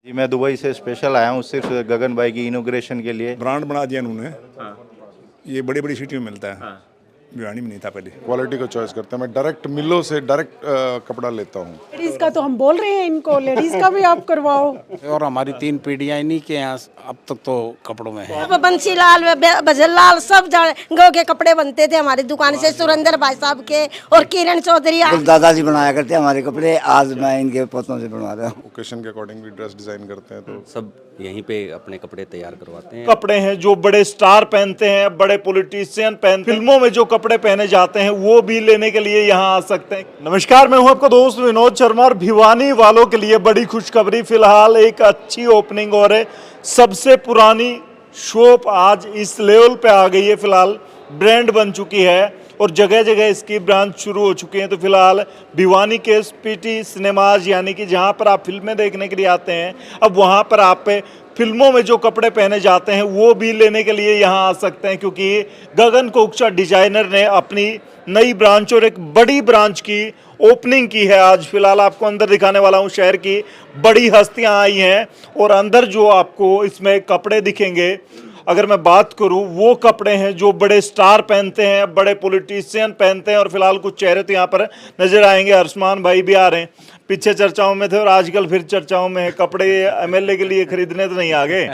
जी, मैं दुबई से स्पेशल आया हूँ सिर्फ गगन भाई की इनॉग्रेशन के लिए। ब्रांड बना दिया उन्होंने। ये बड़ी बड़ी सिटियों में मिलता है, भिवानी में नहीं था पहले। क्वालिटी को चॉइस करते हैं। मैं डायरेक्ट मिलों से डायरेक्ट कपड़ा लेता हूँ। लेडीज का तो हम बोल रहे हैं इनको, लेडीज का भी आप करवाओ। और हमारी 3 पीढ़ियां इन्हीं के यहाँ अब तक तो कपड़ों में है। अब बंसीलाल भजनलाल सब गाँव के कपड़े बनते थे हमारी दुकान से, सुरेंद्र भाई साहब के और किरण चौधरी। दादाजी बनाया करते हमारे कपड़े, आज मैं इनके पोतों से बनवा रहा हूँ। ओकेशन के अकॉर्डिंग भी ड्रेस डिजाइन करते हैं, तो सब यहीं पे अपने कपड़े तैयार करवाते हैं। कपड़े हैं जो बड़े स्टार पहनते हैं, बड़े पॉलिटिशियन पहनते हैं, फिल्मों में जो कपड़े पहने जाते हैं वो भी लेने के लिए यहाँ आ सकते हैं। नमस्कार, मैं हूँ आपका दोस्त विनोद शर्मा और भिवानी वालों के लिए बड़ी खुशखबरी। फिलहाल एक अच्छी ओपनिंग और है। सबसे पुरानी शॉप आज इस लेवल पे आ गई है। फिलहाल ब्रांड बन चुकी है और जगह जगह इसकी ब्रांच शुरू हो चुकी हैं। तो फिलहाल भिवानी के एसपीटी सिनेमाज यानी कि जहां पर आप फिल्में देखने के लिए आते हैं, अब वहां पर आप फिल्मों में जो कपड़े पहने जाते हैं वो भी लेने के लिए यहां आ सकते हैं, क्योंकि गगन कोकचा डिजाइनर ने अपनी नई ब्रांच और एक बड़ी ब्रांच की ओपनिंग की है। आज फिलहाल आपको अंदर दिखाने वाला हूं। शहर की बड़ी हस्तियां आई हैं और अंदर जो आपको इसमें कपड़े दिखेंगे, अगर मैं बात करूं, वो कपड़े हैं जो बड़े स्टार पहनते हैं, बड़े पॉलिटिशियन पहनते हैं। और फिलहाल कुछ चेहरे तो यहाँ पर नजर आएंगे। आयुष्मान भाई भी आ रहे हैं, पीछे चर्चाओं में थे और आजकल फिर चर्चाओं में है। कपड़े एमएलए के लिए खरीदने तो नहीं आ गए?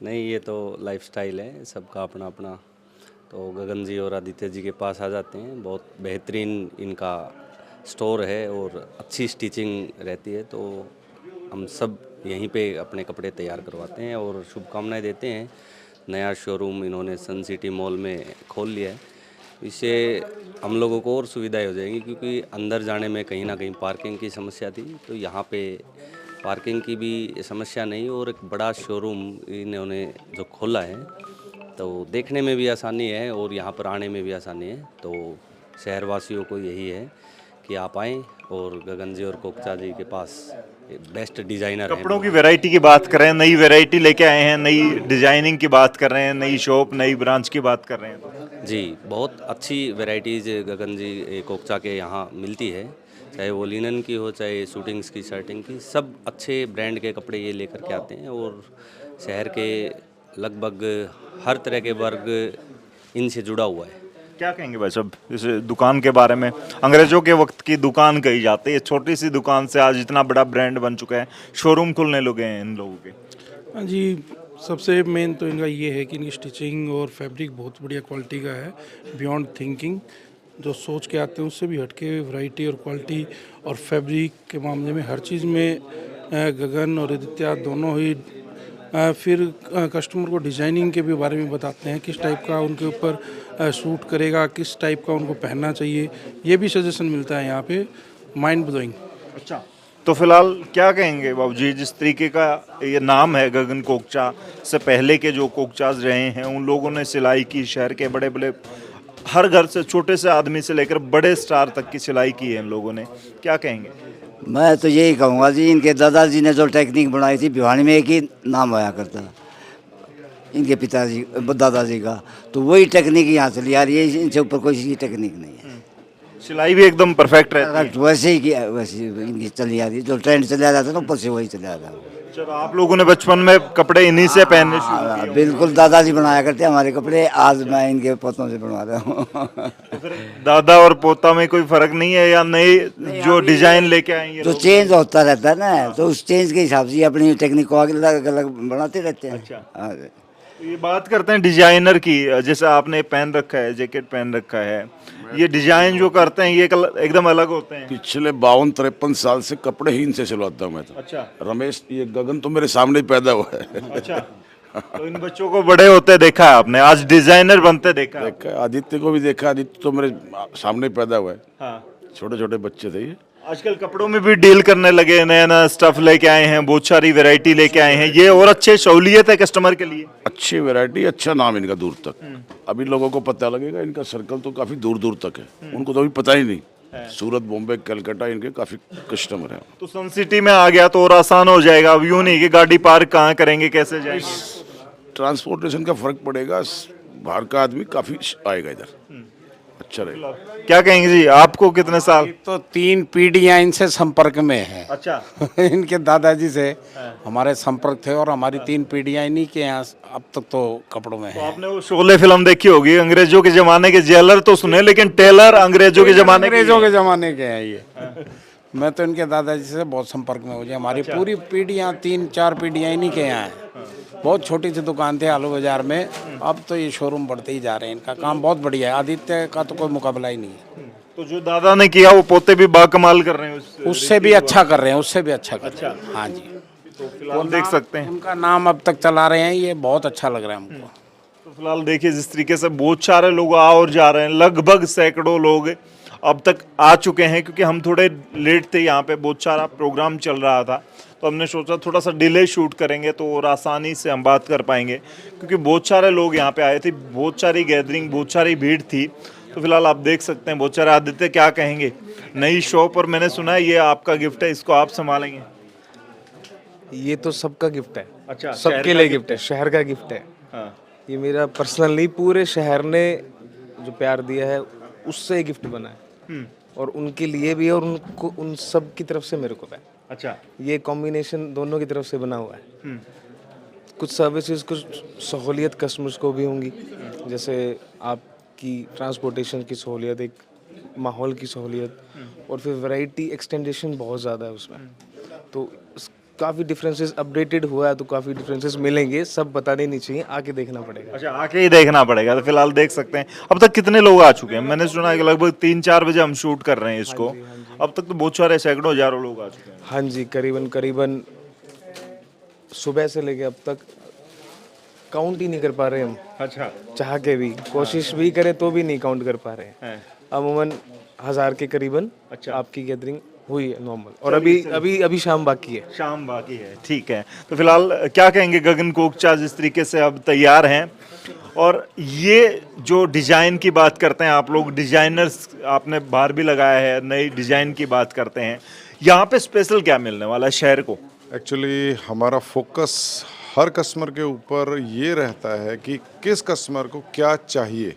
नहीं, ये तो लाइफस्टाइल है सबका अपना अपना। तो गगन जी और आदित्य जी के पास आ जाते हैं। बहुत बेहतरीन इनका स्टोर है और अच्छी स्टिचिंग रहती है। तो हम सब यहीं पे अपने कपड़े तैयार करवाते हैं और शुभकामनाएं देते हैं। नया शोरूम इन्होंने सन सिटी मॉल में खोल लिया है। इससे हम लोगों को और सुविधाएं हो जाएंगी, क्योंकि अंदर जाने में कहीं ना कहीं पार्किंग की समस्या थी। तो यहाँ पे पार्किंग की भी समस्या नहीं और एक बड़ा शोरूम इन्होंने जो खोला है, तो देखने में भी आसानी है और यहाँ पर आने में भी आसानी है। तो शहरवासियों को यही है कि आप आएँ और गगन जी और कोकचा जी के पास बेस्ट डिजाइनर हैं। कपड़ों की वैरायटी की बात कर रहे हैं, नई वैरायटी लेके आए हैं, नई डिजाइनिंग की बात कर रहे हैं, नई शॉप नई ब्रांच की बात कर रहे हैं। जी, बहुत अच्छी वैरायटीज गगन जी कोकचा के यहाँ मिलती है, चाहे वो लिनन की हो, चाहे शूटिंग्स की, शर्टिंग की। सब अच्छे ब्रांड के कपड़े ये लेकर के आते हैं और शहर के लगभग हर तरह के वर्ग इनसे जुड़ा हुआ है। क्या कहेंगे भाई साहब इस दुकान के बारे में? अंग्रेजों के वक्त की दुकान कही जाती है, छोटी सी दुकान से आज इतना बड़ा ब्रांड बन चुका है, शोरूम खुलने लगे हैं इन लोगों के। हाँ जी, सबसे मेन तो इनका ये है कि इनकी स्टिचिंग और फैब्रिक बहुत बढ़िया क्वालिटी का है। बियॉन्ड थिंकिंग, जो सोच के आते हैं उससे भी हटके वैरायटी और क्वालिटी और फैब्रिक के मामले में हर चीज़ में गगन और आदित्य दोनों ही फिर कस्टमर को डिज़ाइनिंग के भी बारे में बताते हैं, किस टाइप का उनके ऊपर सूट करेगा, किस टाइप का उनको पहनना चाहिए, ये भी सजेशन मिलता है यहाँ पे। Mind blowing. अच्छा, तो फिलहाल क्या कहेंगे बाबूजी, जिस तरीके का ये नाम है गगन कोकचा, से पहले के जो कोकचाज रहे हैं उन लोगों ने सिलाई की, शहर के बड़े बड़े हर घर से, छोटे से आदमी से लेकर बड़े स्टार तक की सिलाई की है इन लोगों ने, क्या कहेंगे? मैं तो यही कहूँगा जी, इनके दादाजी ने जो टेक्निक बनाई थी, भिवानी में एक ही नाम आया करता इनके पिताजी दादाजी का, तो वही टेक्निक यहाँ चली आ रही है। इनसे ऊपर कोई टेक्निक नहीं है। सिलाई भी एकदम परफेक्ट रहती है। वैसे ही वैसे इनकी चली आ रही है, जो ट्रेंड चला जाता है ना ऊपर से वही चला जाता है। चलो, आप लोगों ने बचपन में कपड़े इन्हीं से पहनने शुरू किए? बिल्कुल, दादाजी बनाया करते हमारे कपड़े, आज मैं इनके पोतों से बनवा रहा हूँ। तो फिर दादा और पोता में कोई फर्क नहीं है, या नए जो डिजाइन लेके आएंगे जो चेंज होता रहता है ना, तो उस चेंज के हिसाब से अपनी टेक्निक को आगे अलग अलग बनाते रहते हैं। अच्छा, ये बात करते हैं डिजाइनर की। जैसे आपने पहन रखा है, जैकेट पहन रखा है, ये डिजाइन जो करते हैं ये एकदम अलग होते हैं। पिछले 52-53 साल से कपड़े ही इनसे सिलवाता हूँ मैं तो। अच्छा, रमेश, ये गगन तो मेरे सामने ही पैदा हुआ है। अच्छा, तो इन बच्चों को बड़े होते देखा है आपने, आज डिजाइनर बनते देखा है? देखा, आदित्य को भी देखा। आदित्य तो मेरे सामने ही पैदा हुआ है। हाँ, छोटे छोटे बच्चे थे ये। आजकल कपड़ों में भी डील करने लगे, नया नया स्टफ लेके आए हैं, बहुत सारी वैरायटी लेके आए हैं। ये और अच्छे सहूलियत है कस्टमर के लिए। अच्छी वैरायटी, अच्छा नाम इनका दूर तक। अभी लोगों को पता लगेगा, इनका सर्कल तो काफी दूर दूर तक है, उनको तो अभी पता ही नहीं। सूरत, बॉम्बे, कलकत्ता इनके काफी कस्टमर हैं। तो सन सिटी में आ गया तो और आसान हो जाएगा। अब यूं नहीं कि गाड़ी पार्क कहाँ करेंगे, कैसे जाएंगे। ट्रांसपोर्टेशन का फर्क पड़ेगा, बाहर का आदमी काफी आएगा इधर। अच्छा रहेगा। क्या कहेंगे जी, आपको कितने साल? तो 3 पीढ़ियां इनसे संपर्क में है। अच्छा। इनके दादाजी से हमारे संपर्क थे और हमारी 3 पीढ़ियां इन्हीं के यहाँ अब तक तो कपड़ों में तो है। आपने वो शोले फिल्म देखी होगी, अंग्रेजों के जमाने के जेलर तो सुने, लेकिन टेलर अंग्रेजों के जमाने के अंग्रेजों के जमाने के हैं ये। मैं तो इनके दादाजी से बहुत संपर्क में हो गया। हमारी पूरी पीढ़ियां 3-4 पीढ़ियां इन्हीं के यहाँ हैं। बहुत छोटी सी दुकान थी आलू बाजार में, अब तो ये शोरूम बढ़ते ही जा रहे हैं। इनका काम बहुत बढ़िया है, आदित्य का तो कोई मुकाबला ही नहीं है। तो जो दादा ने किया वो पोते भी बाकमाल कर रहे हैं उससे भी अच्छा कर रहे हैं, उससे भी अच्छा कर रहे हैं। हाँ जी, तो फिलहाल देख सकते हैं। उनका नाम अब तक चला रहे हैं, ये बहुत अच्छा लग रहा है हमको। तो फिलहाल देखिए जिस तरीके से बहुत सारे लोग आ और जा रहे हैं, लगभग सैकड़ों लोग अब तक आ चुके हैं, क्योंकि हम थोड़े लेट थे, यहाँ पे बहुत सारा प्रोग्राम चल रहा था, तो हमने सोचा थोड़ा सा डिले शूट करेंगे तो और आसानी से हम बात कर पाएंगे, क्योंकि बहुत सारे लोग यहाँ पे आए थे, बहुत सारी गैदरिंग, बहुत सारी भीड़ थी। तो फिलहाल आप देख सकते हैं बहुत सारे। आदित्य क्या कहेंगे, नई शॉप, और मैंने सुना है ये आपका गिफ्ट है, इसको आप संभालेंगे? ये तो सबका गिफ्ट है। अच्छा, सबके लिए गिफ्ट है, शहर का गिफ्ट है। हाँ। ये मेरा पर्सनल नहीं, पूरे शहर ने जो प्यार दिया है उससे ये गिफ्ट बना है, और उनके लिए भी, और उनको, उन सब की तरफ से मेरे को है। अच्छा, ये कॉम्बिनेशन दोनों की तरफ से बना हुआ है। कुछ सर्विसेज, कुछ सहूलियत कस्टमर्स को भी होंगी, जैसे आपकी ट्रांसपोर्टेशन की सहूलियत, एक माहौल की सहूलियत, और फिर वैरायटी एक्सटेंडेशन बहुत ज़्यादा है उसमें। तो काफ़ी डिफरेंसेस अपडेटेड हुआ है, तो काफ़ी डिफरेंसेस मिलेंगे, सब बताने नहीं चाहिए, आके देखना पड़ेगा। अच्छा, आके ही देखना पड़ेगा। तो फिलहाल देख सकते हैं अब तक कितने लोग आ चुके हैं। मैंने सुना है कि लगभग 3-4 बजे हम शूट कर रहे हैं इसको, अब तक तो बहुत सारे सैकड़ों हजारों लोग आ चुके हैं। हाँ जी, करीबन सुबह से लेके अब तक काउंट ही नहीं कर पा रहे हम। अच्छा, चाह के भी, कोशिश भी करें तो भी नहीं काउंट कर पा रहे हैं। अमूमन 1000 के करीबन आपकी गैदरिंग हुई है नॉर्मल, और अभी शाम बाकी है। शाम बाकी है, ठीक है। तो फिलहाल क्या कहेंगे गगन कोकचा जिस तरीके से अब तैयार हैं, और ये जो डिजाइन की बात करते हैं आप लोग, डिजाइनर्स आपने बाहर भी लगाया है, नई डिजाइन की बात करते हैं, यहाँ पे स्पेशल क्या मिलने वाला है शहर को? एक्चुअली हमारा फोकस हर कस्टमर के ऊपर ये रहता है कि किस कस्टमर को क्या चाहिए,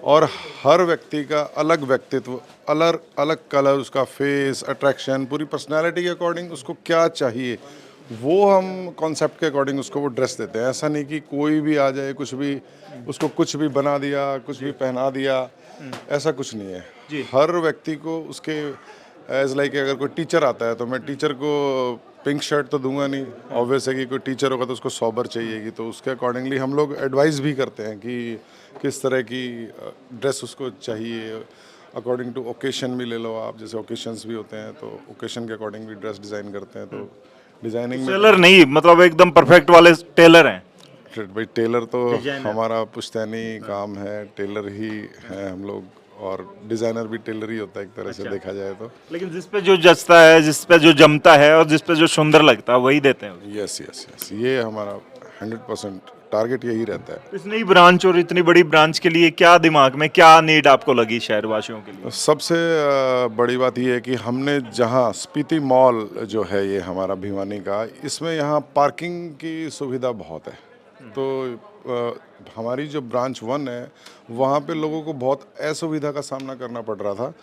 और हर व्यक्ति का अलग व्यक्तित्व, अलग अलग कलर, उसका फेस, अट्रैक्शन, पूरी पर्सनालिटी के अकॉर्डिंग उसको क्या चाहिए, वो हम कॉन्सेप्ट के अकॉर्डिंग उसको वो ड्रेस देते हैं। ऐसा नहीं कि कोई भी आ जाए, कुछ भी उसको कुछ भी बना दिया, कुछ भी पहना दिया, ऐसा कुछ नहीं है। हर व्यक्ति को उसके एज लाइक अगर कोई टीचर आता है तो मैं टीचर को पिंक शर्ट तो दूंगा नहीं, ऑब्वियस है कि कोई टीचर होगा तो उसको सॉबर चाहिएगी, तो उसके अकॉर्डिंगली हम लोग एडवाइस भी करते हैं कि किस तरह की ड्रेस उसको चाहिए, अकॉर्डिंग टू ओकेशन भी ले लो आप, जैसे ओकेशंस भी होते हैं तो ओकेशन के अकॉर्डिंग भी ड्रेस डिज़ाइन करते हैं। तो डिज़ाइनिंग टेलर नहीं, मतलब एकदम परफेक्ट वाले टेलर हैं भाई, टेलर तो हमारा पुश्तैनी काम है, टेलर ही है हम लोग, और डिज़ाइनर भी टेलर ही होता है एक तरह से देखा जाए तो। लेकिन जिस पे जो जचता है, जिस पे जो जमता है, और जिस पे जो सुंदर लगता है वही देते हैं। यस यस यस, ये हमारा 100% टारगेट यही रहता है। इस नई ब्रांच और इतनी बड़ी ब्रांच के लिए क्या दिमाग में क्या नीड आपको लगी शहरवासियों के लिए? सबसे बड़ी बात ये है कि हमने जहाँ स्पीति मॉल जो है ये हमारा भिवानी का, इसमें यहाँ पार्किंग की सुविधा बहुत है। तो हमारी जो ब्रांच 1 है वहाँ पे लोगों को बहुत असुविधा का सामना करना पड़ रहा था।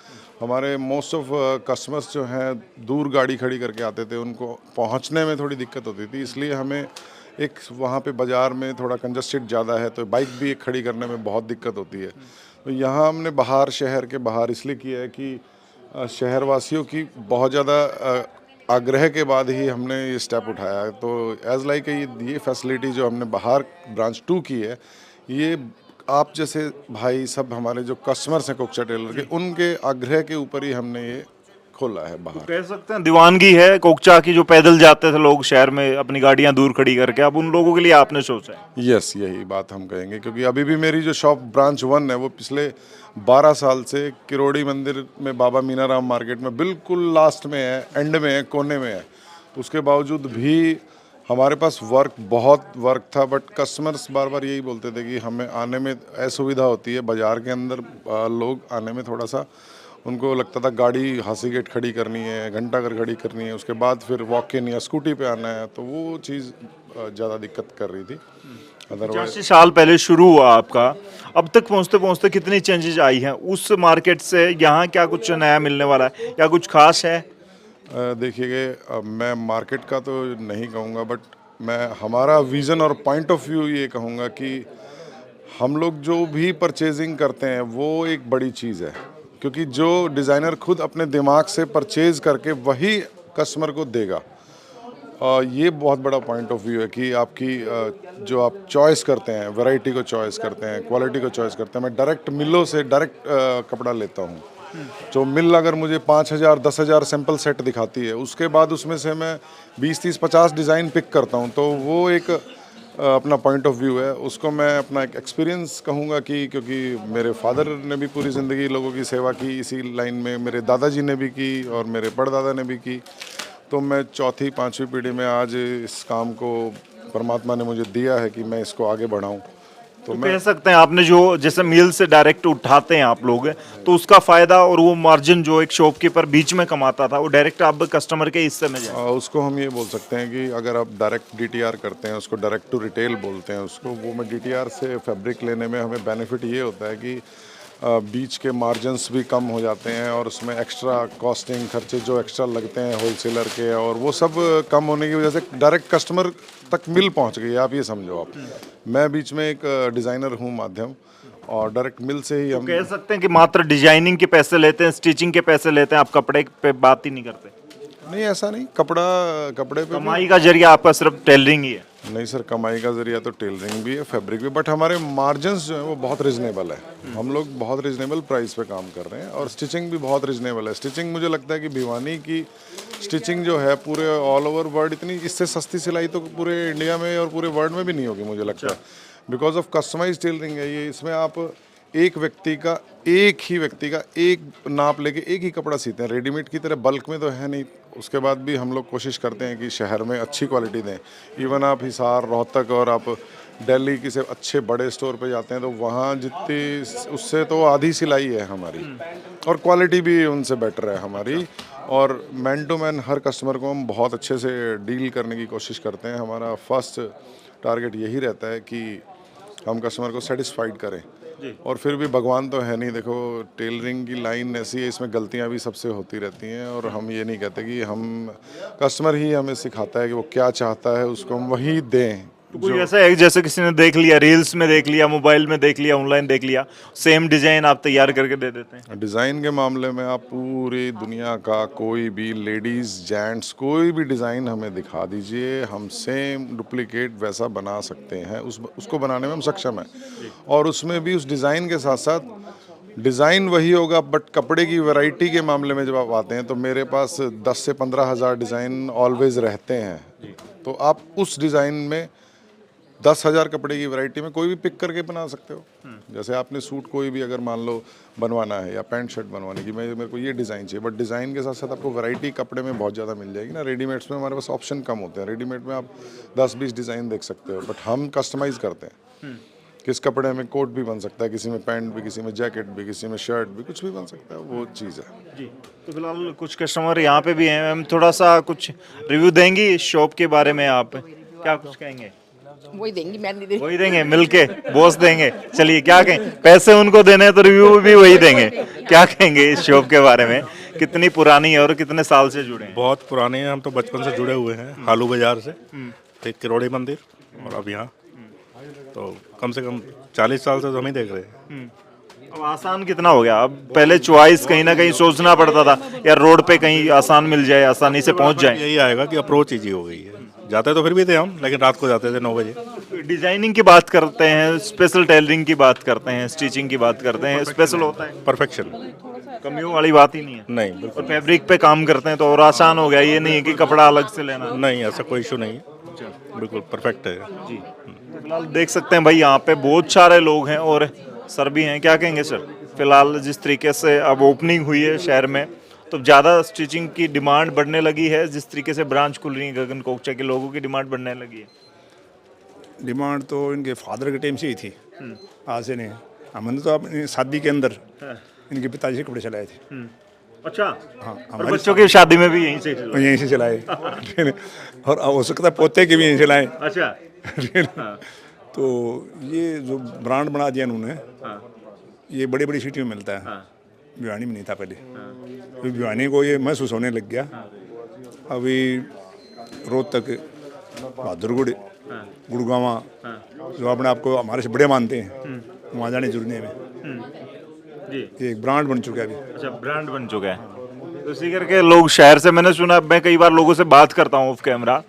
हमारे मोस्ट ऑफ कस्टमर्स जो हैं दूर गाड़ी खड़ी करके आते थे, उनको पहुँचने में थोड़ी दिक्कत होती थी, इसलिए हमें एक वहाँ पे बाज़ार में थोड़ा कंजस्टेड ज़्यादा है, तो बाइक भी एक खड़ी करने में बहुत दिक्कत होती है। तो यहाँ हमने बाहर, शहर के बाहर इसलिए किया है कि शहरवासियों की बहुत ज़्यादा आग्रह के बाद ही हमने ये स्टेप उठाया है। तो एज लाइक ये फैसिलिटी जो हमने बाहर ब्रांच 2 की है, ये आप जैसे भाई सब हमारे जो कस्टमर्स हैं कोकचा टेलर के, उनके आग्रह के ऊपर ही हमने ये खोला है बाहर। कह सकते हैं दीवानगी है कोकचा की, जो पैदल जाते थे लोग शहर में अपनी गाड़ियां दूर खड़ी करके, अब उन लोगों के लिए आपने सोचा है? यस, यही बात हम कहेंगे, क्योंकि अभी भी मेरी जो शॉप ब्रांच 1 है वो पिछले 12 साल से किरोड़ी मंदिर में बाबा मीनाराम मार्केट में बिल्कुल लास्ट में है, एंड में है, कोने में है। उसके बावजूद भी हमारे पास बहुत वर्क था, बट कस्टमर्स बार बार यही बोलते थे कि हमें आने में असुविधा होती है। बाज़ार के अंदर लोग आने में थोड़ा सा उनको लगता था गाड़ी हासी गेट खड़ी करनी है, घंटा घर खड़ी करनी है, उसके बाद फिर वॉक इन या स्कूटी पे आना है, तो वो चीज़ ज़्यादा दिक्कत कर रही थी। अदरवाइज 85 साल पहले शुरू हुआ आपका, अब तक पहुंचते पहुंचते कितनी चेंजेस आई हैं उस मार्केट से यहाँ? क्या कुछ नया मिलने वाला है या कुछ खास है? देखिए मैं मार्केट का तो नहीं कहूँगा, बट मैं हमारा विज़न और पॉइंट ऑफ व्यू ये कहूँगा कि हम लोग जो भी परचेजिंग करते हैं वो एक बड़ी चीज़ है, क्योंकि जो डिज़ाइनर खुद अपने दिमाग से परचेज करके वही कस्टमर को देगा। ये बहुत बड़ा पॉइंट ऑफ व्यू है कि आपकी जो आप चॉइस करते हैं, वैरायटी को चॉइस करते हैं, क्वालिटी को चॉइस करते हैं। मैं डायरेक्ट मिलों से डायरेक्ट कपड़ा लेता हूँ। जो मिल अगर मुझे 5,000 10,000 सैंपल सेट दिखाती है, उसके बाद उसमें से मैं 20 30 50 डिज़ाइन पिक करता हूँ, तो वो एक अपना पॉइंट ऑफ व्यू है। उसको मैं अपना एक एक्सपीरियंस कहूँगा कि क्योंकि मेरे फादर ने भी पूरी ज़िंदगी लोगों की सेवा की इसी लाइन में, मेरे दादाजी ने भी की और मेरे परदादा ने भी की, तो मैं चौथी 5वीं पीढ़ी में आज इस काम को परमात्मा ने मुझे दिया है कि मैं इसको आगे बढ़ाऊँ। तो कह सकते हैं आपने जो जैसे मिल से डायरेक्ट उठाते हैं आप लोग, तो उसका फायदा और वो मार्जिन जो एक शॉपकीपर बीच में कमाता था वो डायरेक्ट आप कस्टमर के हिस्से में जाए। उसको हम ये बोल सकते हैं कि अगर आप डायरेक्ट DTR करते हैं, उसको डायरेक्ट टू रिटेल बोलते हैं उसको, वो में DTR से फैब्रिक लेने में हमें बेनिफिट ये होता है कि बीच के मार्जिन्स भी कम हो जाते हैं और उसमें एक्स्ट्रा कॉस्टिंग खर्चे जो एक्स्ट्रा लगते हैं होलसेलर के, और वो सब कम होने की वजह से डायरेक्ट कस्टमर तक मिल पहुंच गई। आप ये समझो, आप मैं बीच में एक डिज़ाइनर हूं माध्यम, और डायरेक्ट मिल से ही हम कह सकते हैं कि मात्र डिजाइनिंग के पैसे लेते हैं, स्टिचिंग के पैसे लेते हैं, आप कपड़े पे बात ही नहीं करते? नहीं, ऐसा नहीं। कपड़े पे कमाई का जरिया आपका सिर्फ टेलरिंग ही है? नहीं सर, कमाई का जरिया तो टेलरिंग भी है, फैब्रिक भी, बट हमारे मार्जिन्स जो है वो बहुत रिजनेबल है। हम लोग बहुत रिजनेबल प्राइस पे काम कर रहे हैं, और स्टिचिंग भी बहुत रिजनेबल है। स्टिचिंग मुझे लगता है कि भिवानी की स्टिचिंग जो है पूरे ऑल ओवर वर्ल्ड इतनी, इससे सस्ती सिलाई तो पूरे इंडिया में और पूरे वर्ल्ड में भी नहीं होगी मुझे लगता है, बिकॉज ऑफ कस्टमाइज टेलरिंग है ये। इसमें आप एक ही व्यक्ति का एक नाप लेके एक ही कपड़ा सीते हैं, रेडीमेड की तरह बल्क में तो है नहीं। उसके बाद भी हम लोग कोशिश करते हैं कि शहर में अच्छी क्वालिटी दें। इवन आप हिसार, रोहतक और आप दिल्ली किसी अच्छे बड़े स्टोर पे जाते हैं तो वहाँ जितनी उससे तो आधी सिलाई है हमारी, और क्वालिटी भी उनसे बेटर है हमारी। और मैन टू मैन हर कस्टमर को हम बहुत अच्छे से डील करने की कोशिश करते हैं। हमारा फर्स्ट टारगेट यही रहता है कि हम कस्टमर को सेटिस्फाइड करें, और फिर भी भगवान तो है नहीं। देखो, टेलरिंग की लाइन ऐसी है, इसमें गलतियां भी सबसे होती रहती हैं, और हम ये नहीं कहते कि हम, कस्टमर ही हमें सिखाता है कि वो क्या चाहता है उसको हम वही दें। तो कोई ऐसा है जैसे किसी ने देख लिया, रील्स में देख लिया, मोबाइल में देख लिया, ऑनलाइन देख लिया, सेम डिजाइन आप तैयार करके दे देते हैं? डिज़ाइन के मामले में आप पूरी दुनिया का कोई भी लेडीज़ जेंट्स कोई भी डिज़ाइन हमें दिखा दीजिए, हम सेम डुप्लीकेट वैसा बना सकते हैं। उसको बनाने में हम सक्षम हैं, और उसमें भी उस डिज़ाइन के साथ साथ डिज़ाइन वही होगा, बट कपड़े की वैरायटी के मामले में जब आप आते हैं तो मेरे पास 10 से 15 हज़ार डिज़ाइन ऑलवेज रहते हैं। तो आप उस डिज़ाइन में 10,000 कपड़े की वैरायटी में कोई भी पिक करके बना सकते हो। जैसे आपने सूट कोई भी अगर मान लो बनवाना है, या पैंट शर्ट बनवाने की, मेरे को ये डिज़ाइन चाहिए, बट डिज़ाइन के साथ साथ आपको वैरायटी कपड़े में बहुत ज़्यादा मिल जाएगी ना। रेडीमेड्स में हमारे पास ऑप्शन कम होते हैं, रेडीमेड में आप 10-20 डिज़ाइन देख सकते हो, बट हम कस्टमाइज़ करते हैं। किस कपड़े में कोट भी बन सकता है, किसी में पैंट भी, किसी में जैकेट भी, किसी में शर्ट भी, कुछ भी बन सकता है, वो चीज़ है जी। तो फिलहाल कुछ कस्टमर यहाँ पे भी हैं, हम थोड़ा सा कुछ रिव्यू देंगी इस शॉप के बारे में, आप क्या कुछ कहेंगे? वही देंगी, मैं नहीं देंगी। वही देंगे, मिलके बॉस देंगे। चलिए, क्या कहें, पैसे उनको देने हैं तो रिव्यू भी वही देंगे। क्या कहेंगे इस शॉप के बारे में, कितनी पुरानी है और कितने साल से जुड़े हैं? बहुत पुराने हैं, हम तो बचपन से जुड़े हुए हैं। हालू बाजार से फिर किरोड़ी मंदिर, और अब यहाँ तो कम से कम 40 साल से तो हम ही देख रहे हैं। अब आसान कितना हो गया? अब पहले चॉइस कहीं ना कहीं सोचना पड़ता था, या रोड पे कहीं आसान मिल जाए, आसानी से पहुंच जाए। यही आएगा कि अप्रोच ईजी हो गई है। जाते तो फिर भी थे हम, लेकिन रात को जाते थे 9 बजे। डिजाइनिंग की बात करते हैं, स्पेशल टेलरिंग की बात करते हैं, स्टिचिंग की बात करते हैं, स्पेशल होता है, परफेक्शन, कमियों वाली बात ही नहीं है। नहीं, बिल्कुल। और फैब्रिक पे काम करते हैं तो और आसान हो गया, ये नहीं है कि कपड़ा अलग से लेना। नहीं, ऐसा कोई इशू नहीं है, बिल्कुल परफेक्ट है जी। फिलहाल देख सकते हैं भाई, यहाँ पे बहुत सारे लोग हैं और सर भी हैं। क्या कहेंगे सर, फिलहाल जिस तरीके से अब ओपनिंग हुई है शहर में, तो ज़्यादा स्टिचिंग की डिमांड बढ़ने लगी है, जिस तरीके से ब्रांच खुल रही है गगन कोकचा के, लोगों की डिमांड बढ़ने लगी है? डिमांड तो इनके फादर के टाइम से ही थी, आज से नहीं। हमने तो अपनी शादी के अंदर इनके पिताजी से कपड़े चलाए थे। अच्छा, हाँ, हमारे बच्चों की शादी में भी यहीं से चलाए और हो सकता है पोते के भी यहीं से लाए। अच्छा। तो ये जो ब्रांड बना दिया इन्होंने, ये बड़ी बड़ी सिटी में मिलता है, भिवानी में नहीं था पहले। तो भिवानी को ये महसूस होने लग गया। अभी रोहतक, बहादुरगढ़, गुड़गांवा, जो अपने आप को हमारे से बड़े मानते हैं, वहाँ जाने जुड़ने में ये एक ब्रांड बन चुका है अभी। अच्छा, ब्रांड बन चुका है। तो इसी करके लोग शहर से, मैंने सुना, मैं कई बार लोगों से बात करता हूँ ऑफ कैमरा,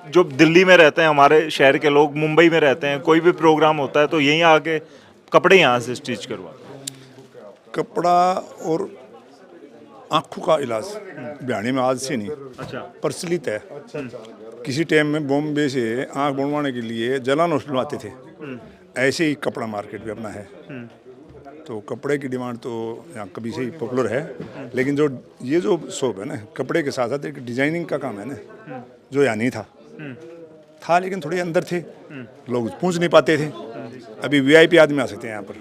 जो दिल्ली में रहते हैं हमारे शहर के लोग, मुंबई में रहते हैं, कोई भी प्रोग्राम होता है तो यहीं आके कपड़े यहाँ से स्टिच करवा। कपड़ा और आँखों का इलाज भिवानी में आज से नहीं, अच्छा, प्रचलित है। किसी टाइम में बॉम्बे से आँख बनवाने के लिए जलान हॉस्पिटल आते थे, ऐसे ही कपड़ा मार्केट भी अपना है। तो कपड़े की डिमांड तो यहाँ कभी से ही पॉपुलर है, लेकिन जो ये जो शॉप है ना, कपड़े के साथ साथ एक डिजाइनिंग का काम है ना, जो यहाँ नहीं था लेकिन थोड़े अंदर थे, लोग पहुँच नहीं पाते थे। अभी वीआईपी आदमी आ सकते हैं यहाँ पर,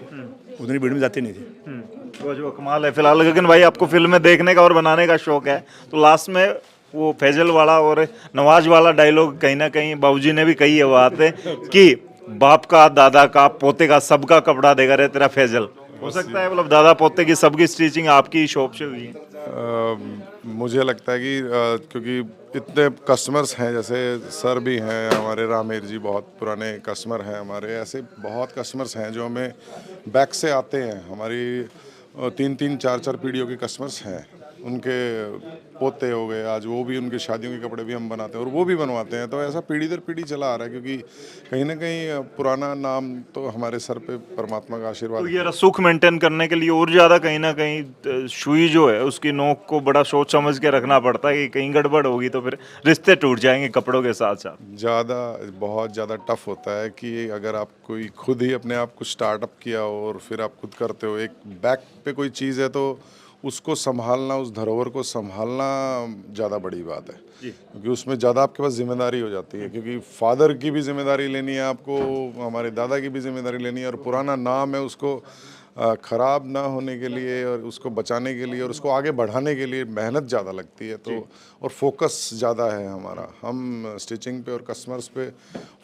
उतनी भीड़ में जाते नहीं थे। तो जो कमाल है। फिलहाल गगन भाई, आपको फिल्म में देखने का और बनाने का शौक है, तो लास्ट में वो फैजल वाला और नवाज वाला डायलॉग कहीं ना कहीं बाबूजी ने भी कही है बात है कि बाप का, दादा का, पोते का, सबका कपड़ा देगा रे तेरा फैजल। हो सकता है मतलब दादा पोते की सबकी स्टिचिंग आपकी शॉप से हुई है? मुझे लगता है कि क्योंकि इतने कस्टमर्स हैं, जैसे सर भी हैं हमारे, रामेर जी बहुत पुराने कस्टमर हैं हमारे, ऐसे बहुत कस्टमर्स हैं जो हमें बैक से आते हैं। हमारी 3-3, 4-4 पीढ़ियों के कस्टमर्स हैं, उनके पोते हो गए, आज वो भी, उनकी शादियों के कपड़े भी हम बनाते हैं और वो भी बनवाते हैं। तो ऐसा पीढ़ी दर पीढ़ी चला आ रहा है, क्योंकि कहीं ना कहीं पुराना नाम तो हमारे सर पे परमात्मा का आशीर्वाद। तो ये रसूख मेंटेन करने के लिए और ज़्यादा कहीं ना कहीं सुई जो है उसकी नोक को बड़ा सोच समझ के रखना पड़ता है कि कहीं गड़बड़ होगी तो फिर रिश्ते टूट जाएंगे कपड़ों के साथ साथ। बहुत ज़्यादा टफ होता है कि अगर आप कोई खुद ही अपने आप कुछ स्टार्टअप किया और फिर आप खुद करते हो, एक बैक पे कोई चीज़ है तो उसको संभालना, उस धरोहर को संभालना ज़्यादा बड़ी बात है, क्योंकि उसमें ज़्यादा आपके पास जिम्मेदारी हो जाती है, क्योंकि फादर की भी जिम्मेदारी लेनी है आपको, हमारे दादा की भी जिम्मेदारी लेनी है, और पुराना नाम है उसको ख़राब ना होने के लिए और उसको बचाने के लिए और उसको आगे बढ़ाने के लिए मेहनत ज़्यादा लगती है। तो और फोकस ज़्यादा है हमारा, हम स्टिचिंग पे और कस्टमर्स पे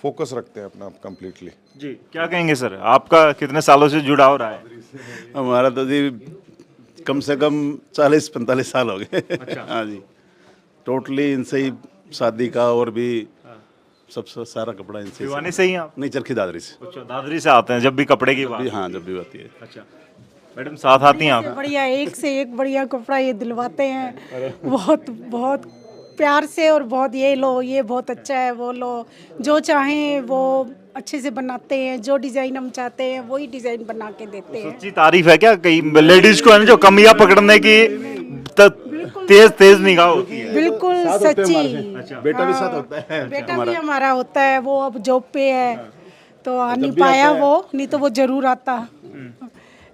फोकस रखते हैं अपना कम्प्लीटली। जी, क्या कहेंगे सर, आपका कितने सालों से जुड़ा हो रहा है? हमारा तो जी कम से कम 40-45 साल हो गए। अच्छा। हाँ जी, टोटली इनसे ही शादी का और भी सब सारा कपड़ा इनसे। भिवानी से ही आप? नहीं, चरखी दादरी से। अच्छा, दादरी से आते हैं जब भी कपड़े की बात? हाँ, जब भी आती है। अच्छा मैडम, साथ आती हैं आप? बढ़िया, एक से एक बढ़िया कपड़ा ये दिलवाते हैं, बहुत बहुत प्यार से, और बहुत ये लो, ये बहुत अच्छा है, वो लो, जो चाहें वो अच्छे से बनाते हैं, जो डिजाइन हम चाहते हैं वही डिजाइन बना के देते हैं। सच्ची तारीफ है क्या? कई लेडीज को है ना जो कमियां पकड़ने की तेज निगाह होती है। बिल्कुल सच्ची। अच्छा, बेटा भी साथ होता है, बेटा भी हमारा होता है, वो अब जॉब पे है तो आ नहीं पाया वो, नहीं तो वो जरूर आता,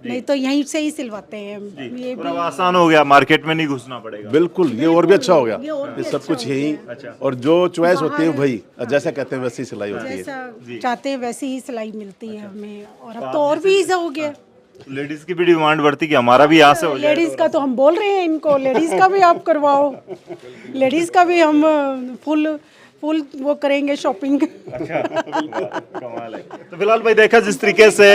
नहीं तो यहीं से ही सिलवाते हैं। ये भी आसान हो गया, मार्केट में नहीं घुसना पड़ेगा। बिल्कुल, ये और भी अच्छा हो गया, ये सब कुछ यही। और जो चॉइस होती है वही, जैसा कहते हैं वैसी सिलाई होती है, जैसा चाहते हैं वैसी ही सिलाई मिलती है हमें, और अब तो और भी ईज़ा हो गया। लेडीज की भी डिमांड बढ़ती कि हमारा भी यहाँ से हो जाए। लेडीज का तो हम बोल रहे हैं इनको, लेडीज का भी आप करवाओ, लेडीज का भी हम फुल वो करेंगे शॉपिंग। अच्छा, कमाल है। तो फिलहाल भाई देखा जिस तरीके से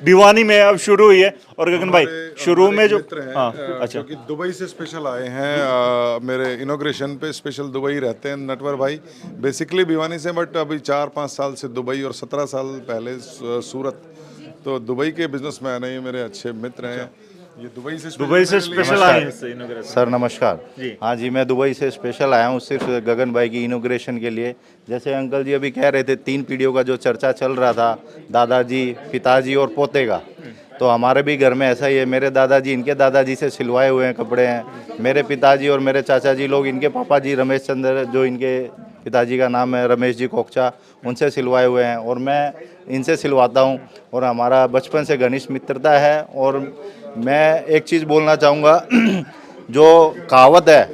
भिवानी में अब शुरू हुई है, और गगन भाई शुरू में जो अच्छा, क्योंकि दुबई से स्पेशल आए हैं, मेरे इनॉग्रेशन पे स्पेशल दुबई रहते हैं नटवर भाई, बेसिकली भिवानी से, बट अभी 4-5 साल से दुबई और 17 साल पहले सूरत। तो दुबई के बिजनेसमैन हैं, ये मेरे अच्छे मित्र हैं, ये दुबई से स्पेशल आए हैं। सर नमस्कार। हाँ जी, मैं दुबई से स्पेशल आया हूँ सिर्फ गगन भाई की इनॉग्रेशन के लिए। जैसे अंकल जी अभी कह रहे थे, 3 पीढ़ियों का जो चर्चा चल रहा था, दादाजी, पिताजी और पोते का, तो हमारे भी घर में ऐसा ही है। मेरे दादाजी इनके दादाजी से सिलवाए हुए हैं कपड़े हैं, मेरे पिताजी और मेरे चाचा जी लोग, इनके पापा जी रमेश चंद्र, जो इनके पिताजी का नाम है रमेश जी कोकचा, उनसे सिलवाए हुए हैं और मैं इनसे सिलवाता हूँ। और हमारा बचपन से घनिष्ठ मित्रता है। और मैं एक चीज़ बोलना चाहूँगा, जो कहावत है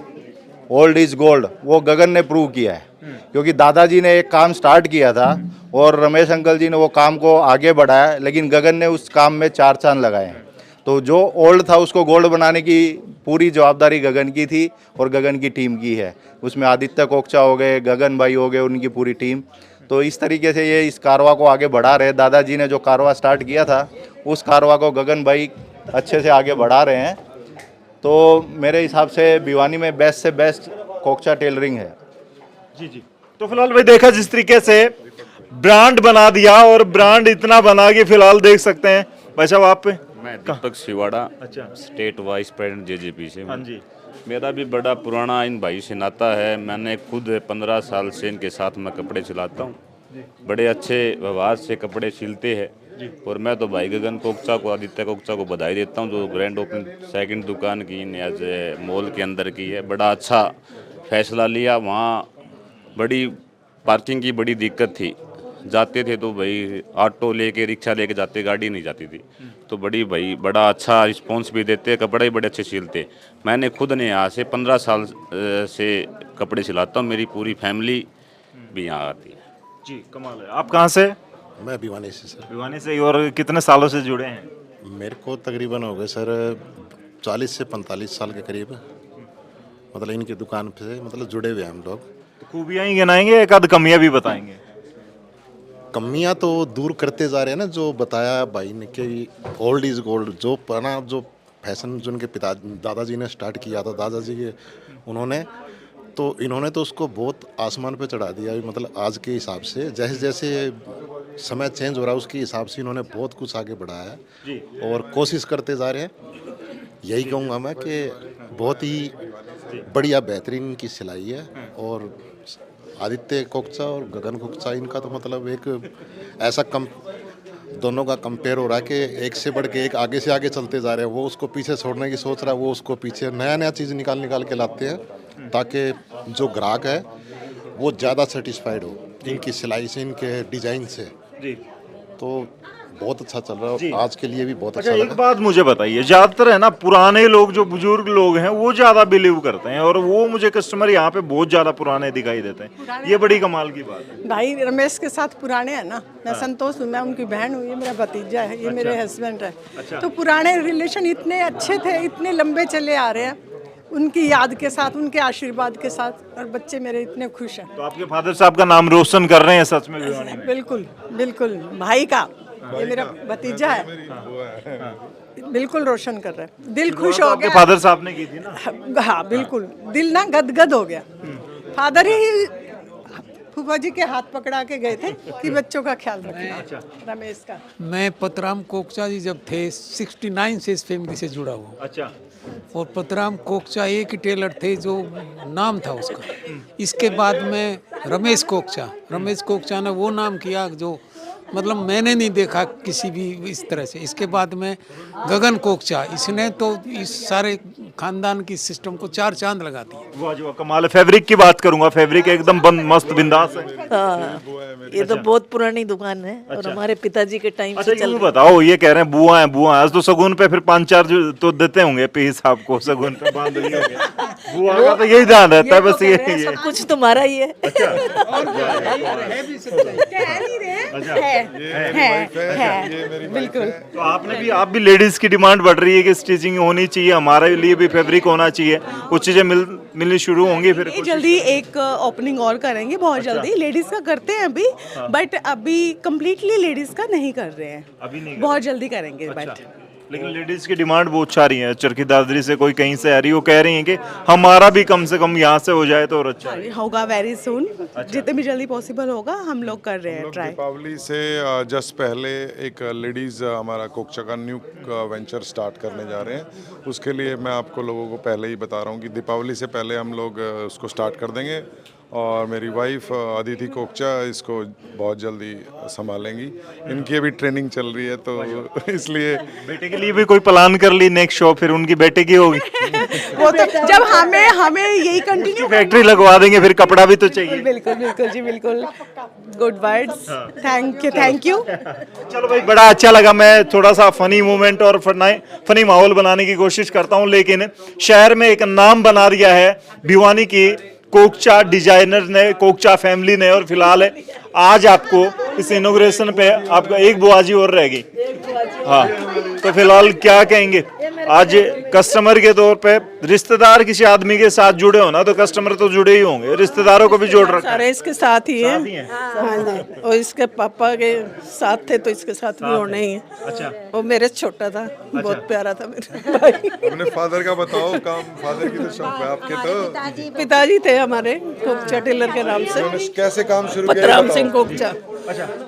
ओल्ड इज़ गोल्ड, वो गगन ने प्रूव किया है, क्योंकि दादाजी ने एक काम स्टार्ट किया था और रमेश अंकल जी ने वो काम को आगे बढ़ाया, लेकिन गगन ने उस काम में 4 चांद लगाए हैं। तो जो ओल्ड था उसको गोल्ड बनाने की पूरी जवाबदारी गगन की थी और गगन की टीम की है। उसमें आदित्य कोकचा हो गए, गगन भाई हो गए, उनकी पूरी टीम। तो इस तरीके से ये इस कारवा को आगे बढ़ा रहे हैं। दादाजी ने जो कारवा स्टार्ट किया था उस कारवा को गगन भाई अच्छे से आगे बढ़ा रहे हैं। तो मेरे हिसाब से भिवानी में बेस्ट से बेस्ट कोकचा टेलरिंग है। जी जी। तो फिलहाल भाई देखा जिस तरीके से ब्रांड बना दिया, और ब्रांड इतना बना के फिलहाल देख सकते हैं। भाई साहब आप पे मैं दीपक शिवाड़ा, अच्छा, स्टेट वाइस प्रेसिडेंट जेजेपी से। हाँ जी। मेरा भी बड़ा पुराना इन भाई से नाता है। मैंने खुद 15 साल से इनके साथ मैं कपड़े सिलाता हूँ। बड़े अच्छे व्यवहार से कपड़े सिलते हैं। और मैं तो भाई गगन कोकचा को, आदित्य कोकचा को बधाई देता हूँ जो ग्रैंड ओपनिंग सेकंड दुकान की एज मॉल के अंदर की है। बड़ा अच्छा फैसला लिया। वहाँ बड़ी पार्किंग की बड़ी दिक्कत थी, जाते थे तो भाई ऑटो लेके रिक्शा लेके जाते, गाड़ी नहीं जाती थी। तो भाई बड़ा अच्छा रिस्पॉन्स भी देते, कपड़े भी बड़े अच्छे सिलते। मैंने खुद ने यहाँ से 15 साल से कपड़े सिलाता हूँ। मेरी पूरी फैमिली भी यहाँ आती है। जी कमाल है। आप कहाँ से? मैं भिवानी से सर। भिवानी से। और कितने सालों से जुड़े हैं? मेरे को तकरीबन हो गए सर 40 से 45 साल के करीब, मतलब इनकी दुकान पे मतलब जुड़े हुए हैं हम लोग। तो खूबियाँ ही गिनाएंगे, एक आध कमियाँ भी बताएंगे? कमियां तो दूर करते जा रहे हैं ना, जो बताया भाई ने कि ओल्ड इज गोल्ड। जो पुराना जो फैशन जो उनके पिता दादाजी ने स्टार्ट किया था, दादाजी के उन्होंने, तो इन्होंने तो उसको बहुत आसमान पे चढ़ा दिया। मतलब आज के हिसाब से जैसे जैसे समय चेंज हो रहा है उसके हिसाब से इन्होंने बहुत कुछ आगे बढ़ाया है और कोशिश करते जा रहे हैं। यही कहूँगा मैं कि बहुत ही बढ़िया बेहतरीन की सिलाई है। और आदित्य कोकचा और गगन कोकचा इनका तो मतलब एक ऐसा दोनों का कंपेयर हो रहा है कि एक से बढ़ के एक आगे से आगे चलते जा रहे हैं। वो उसको पीछे छोड़ने की सोच रहा है, वो उसको पीछे नया चीज़ निकाल के लाते हैं ताकि जो ग्राहक है वो ज़्यादा सेटिस्फाइड हो इनकी सिलाई से, इनके डिज़ाइन से। जी। तो बहुत अच्छा चल रहा है, आज के लिए भी बहुत अच्छा अच्छा एक बात मुझे बताइए, ज्यादातर है ना पुराने लोग, जो बुजुर्ग लोग हैं वो ज्यादा बिलीव करते हैं, और वो मुझे कस्टमर यहाँ पे बहुत ज्यादा पुराने दिखाई देते हैं। ये बड़ी कमाल की बात है। भाई रमेश के साथ पुराने हैं ना, मैं संतोष हूँ, मैं उनकी बहन हूँ, ये मेरा भतीजा है, ये मेरे हस्बैंड है। तो पुराने रिलेशन इतने अच्छे थे, इतने लंबे चले आ रहे हैं उनकी याद के साथ, उनके आशीर्वाद के साथ, और बच्चे मेरे इतने खुश हैं। तो आपके फादर साहब का नाम रोशन कर रहे हैं सच में भिवानी में? बिल्कुल बिल्कुल, भाई का, ये मेरा भतीजा है, बिल्कुल रोशन कर रहे हैं। दिल खुश हो गया। फादर साहब ने की थी ना? हाँ बिल्कुल, दिल ना गदगद हो गया। फादर ही फूफा जी के हाथ पकड़ा के गए थे कि बच्चों का ख्याल रखना। रमेश का मैं पतराम कोकचा जी जब थे 69 से इस फैमिली से जुड़ा हुआ। अच्छा। और पतराम कोकचा एक ही टेलर थे जो नाम था उसका। इसके बाद में रमेश कोकचा ने वो नाम किया जो मतलब मैंने नहीं देखा किसी भी इस तरह से। इसके बाद में गगन कोकचा, इसने तो इस सारे खानदान की सिस्टम को 4 चांद लगा दिए। वाह जी वाह, कमाल है। फैब्रिक की बात करूंगा, फैब्रिक एकदम मस्त बिंदास है। ये तो बहुत पुरानी दुकान है और हमारे पिताजी के टाइम से चल। बताओ, ये कह रहे हैं बुआ है आज तो सगुन पे फिर 5-4 तो देते होंगे पीस आपको, सगुन पे बांध लिए होंगे। बुआ का तो यही ध्यान रहता है बस। ये सब कुछ तुम्हारा ही है। बिल्कुल। तो आप भी लेडीज की डिमांड बढ़ रही है कि स्टिचिंग होनी चाहिए, हमारे लिए भी फैब्रिक होना चाहिए, कुछ चीजें मिलनी शुरू होंगी फिर जल्दी। एक ओपनिंग और करेंगे बहुत जल्दी। लेडीज का करते हैं अभी, बट अभी कम्प्लीटली लेडीज का नहीं कर रहे हैं, अभी नहीं बहुत जल्दी करेंगे। बट लेकिन लेडीज की डिमांड बहुत अच्छा रही है। चरखी दादरी से कोई कहीं से आ रही, वो कह रही है कि हमारा भी कम से कम यहाँ से हो जाए तो और अच्छा होगा वेरी सून। जितने भी जल्दी पॉसिबल होगा हम लोग कर रहे हैं ट्राई। दीपावली से जस्ट पहले एक लेडीज़ हमारा कोकचा का न्यू वेंचर स्टार्ट करने जा रहे हैं। उसके लिए मैं आपको लोगों को पहले ही बता रहा हूँ कि दीपावली से पहले हम लोग उसको स्टार्ट कर देंगे। और मेरी वाइफ अदिति कोकचा इसको बहुत जल्दी संभालेंगी। इनकी अभी ट्रेनिंग चल रही है, तो इसलिए बेटे के लिए भी कोई प्लान कर ली नेक्स्ट शॉप, फिर उनकी बेटे की होगी। वो तो जब हमें यही कंटिन्यू फैक्ट्री लगवा देंगे, फिर कपड़ा भी तो चाहिए। बिल्कुल बिल्कुल जी, बिल्कुल। Good words, thank you. चलो भाई, बड़ा अच्छा लगा। मैं थोड़ा सा फनी मोमेंट और फनी माहौल बनाने की कोशिश करता हूँ, लेकिन शहर में एक नाम बना दिया है भिवानी की कोकचा डिजाइनर ने, कोकचा फैमिली ने। और फिलहाल आज आपको इस इनॉग्रेशन पे आपका एक बुआ जी और रहेगी। हाँ, तो फिलहाल क्या कहेंगे? आज कस्टमर के तौर पे रिश्तेदार किसी आदमी के साथ जुड़े हो ना, तो कस्टमर तो जुड़े ही होंगे, रिश्तेदारों को भी जोड़ रखा है। सारे इसके साथ ही है। हाँ जी, और इसके पापा के साथ थे तो इसके साथ भी होने ही है। अच्छा, वो मेरे छोटा था, बहुत प्यारा था मेरा भाई। अपने फादर का बताओ काम, फादर की तो शौक है आपके, तो पिताजी थे हमारे कोकचा टेलर के नाम से। उन्होंने कैसे काम शुरू किया? पतराम सिंह कोकचा।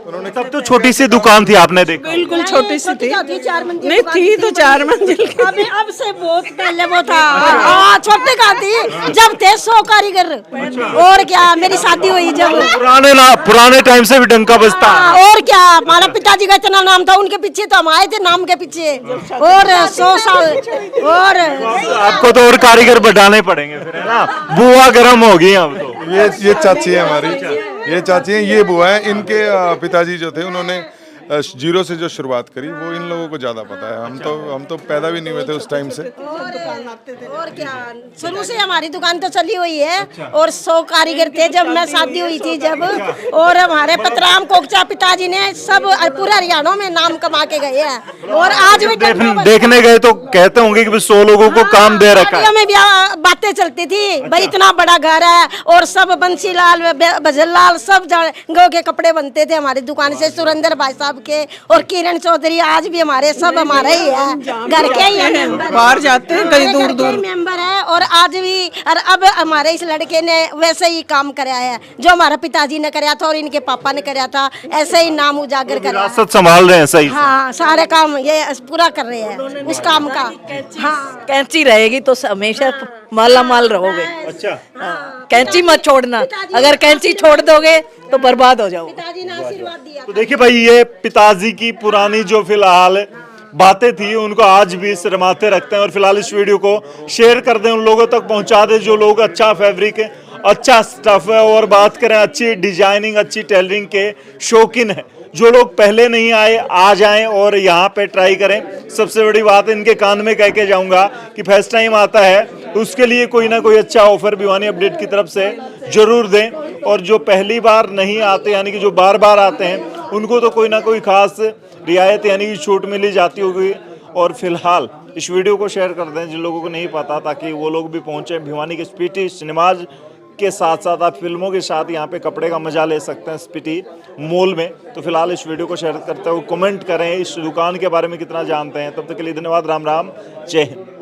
उन्होंने तब तो छोटी सी दुकान थी, आपने देखा? बिल्कुल छोटी सी थी, 4 मंजिल नहीं थी तो 4 मंजिल की। अभी अब से बहुत पहले वो था, हाँ छोटे का थी, जब थे 100 कारीगर। और क्या, मेरी शादी हुई जब, पुराने टाइम से भी डंका बजता। और क्या, हमारा पिताजी का इतना नाम था, उनके पीछे तो हम आए थे नाम के पीछे। और 100 साल और आपको तो और कारीगर बढ़ाने पड़ेंगे फिर, है ना? बुआ गर्म होगी अब तो। ये चाची है हमारी, ये चाची है, ये बुआ है। इनके पिताजी जो थे उन्होंने जीरो से जो शुरुआत करी, वो इन लोगों को ज्यादा पता है। हम तो पैदा भी नहीं हुए थे उस टाइम से। और क्या, शुरू से हमारी दुकान तो चली हुई है। और 100 कारीगर थे जब मैं शादी हुई थी जब। और हमारे पतराम कोकचा पिताजी ने सब पूरा हरियाणा में नाम कमा के गए हैं। और आज भी देखने गए तो कहते होंगे कि 100 लोगों को काम दे रखा है। में भी बातें चलती थी, भाई इतना बड़ा घर है, और सब बंसीलाल भजनलाल सब गौ के कपड़े बनते थे हमारी दुकान से, सुरेंद्र भाई साहब के और किरण चौधरी, आज भी हमारे सब हमारे ही है, घर के ही है। बाहर जाते हैं कई दूर दूर मेंबर है। और आज भी, और अब हमारे इस लड़के ने वैसे ही काम कराया है जो हमारा पिताजी ने कराया था और इनके पापा ने कराया था, ऐसे ही नाम उजागर कर विरासत संभाल रहे हैं सही से। हाँ, सारे काम ये पूरा कर रहे हैं उस काम का। हाँ, कैंची रहेगी तो हमेशा माला माल रहोगे। अच्छा, कैंची मत छोड़ना, अगर कैंची छोड़ दोगे तो बर्बाद हो जाओगे। पिताजी ने आशीर्वाद दिया। तो देखिए भाई, ये पिताजी की पुरानी जो फिलहाल बातें थी उनको आज भी शर्माते रखते हैं। और फिलहाल इस वीडियो को शेयर कर दें, उन लोगों तक पहुंचा दें जो लोग अच्छा फैब्रिक है, अच्छा स्टफ है, और बात करें अच्छी डिजाइनिंग, अच्छी टेलरिंग के शौकीन है। जो लोग पहले नहीं आए, आ जाएं और यहाँ पे ट्राई करें। सबसे बड़ी बात इनके कान में कह के जाऊंगा कि फर्स्ट टाइम आता है तो उसके लिए कोई ना कोई अच्छा ऑफर भिवानी अपडेट की तरफ से जरूर दें। और जो पहली बार नहीं आते, यानी कि जो बार बार आते हैं, उनको तो कोई ना कोई खास रियायत यानी कि छूट मिली जाती होगी। और फिलहाल इस वीडियो को शेयर कर दें जिन लोगों को नहीं पता, ताकि वो लोग भी पहुंचे। भिवानी के स्पीटी सिनेमाज के साथ साथ आप फिल्मों के साथ यहाँ पे कपड़े का मजा ले सकते हैं स्पीटी मॉल में। तो फिलहाल इस वीडियो को शेयर करते हुए कमेंट करें इस दुकान के बारे में कितना जानते हैं। तब तक के लिए धन्यवाद, राम राम, जय हिंद।